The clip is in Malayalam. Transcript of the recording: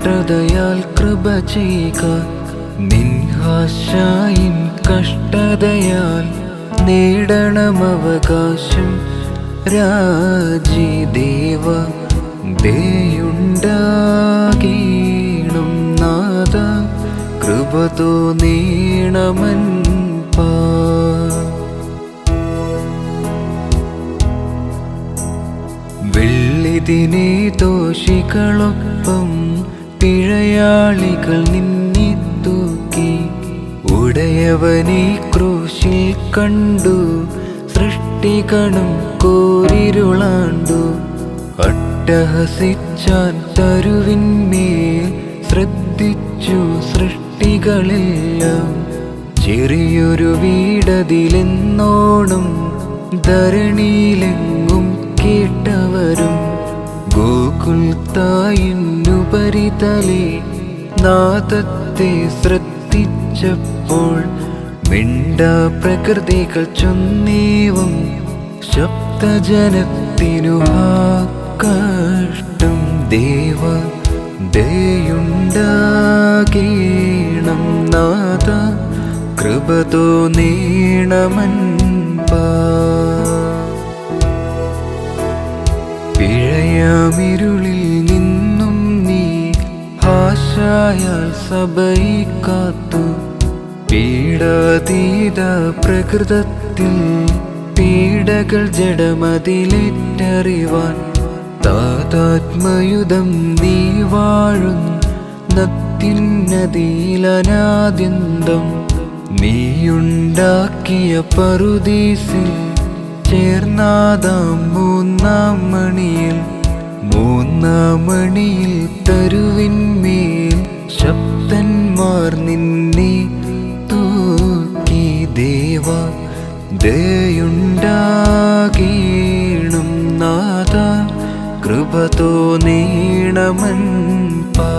കഷ്ടതയാൽ കൃപ ചെയ്യുക, നിൻഹാശായിൻ കഷ്ടതയാൽ നേടണമവകാശം. രാജിദേവ ദയുണ്ടാകീണം നാഥ, കൃപ തോന്നീണമൻ പാ. വെള്ളിതിനെ ദോഷികളൊപ്പം പിഴയാളികൾ നിന്നെ തൂക്കി, ഉടയവനെ ക്രൂശിൽ കണ്ടു സൃഷ്ടികളും കോരിരുളാണ്ടു. അട്ടഹസിച്ചാൻ തരുവിന്മേൽ ശ്രദ്ധിച്ചു സൃഷ്ടികളെല്ലാം. ചെറിയൊരു വീടതിലെന്നോണം ധരണിയിലെങ്ങും കേട്ടവരും. ഗോകുൽത്തായിന്നുപരിതലേ നാദത്തെ ശ്രദ്ധിച്ചപ്പോൾ, മിണ്ടാ പ്രകൃതികൾ ചൊന്നേവം ശബ്ദജനത്തിനു കഷ്ടം. ദേവ ദയുണ്ടാകീണം നാഥ, കൃപ തോന്നീണമൻ പാ. പിഴയാമിരുളിൽ നിന്നും നീ ഹാശായാൽ സഭയെ കാത്തു. പീഡാതീത പ്രകൃതത്തിൽ പീഡകൾ ജഡമതിലേറ്ററിവാൻ, താതാത്മയുധം നീ വാഴുന്നതിനതിയിലനാദ്യന്തം. നീയുണ്ടാക്കിയ പറുദീസിൽ ചേർന്നാദാം മൂന്നാം മണിയിൽ തരുവിന്മേൽ ശബ്ദന്മാർ നിന്നെ തൂക്കി. ദേവ ദയുണ്ടാകീണം നാഥ, കൃപ തോന്നീണമൻ പാ.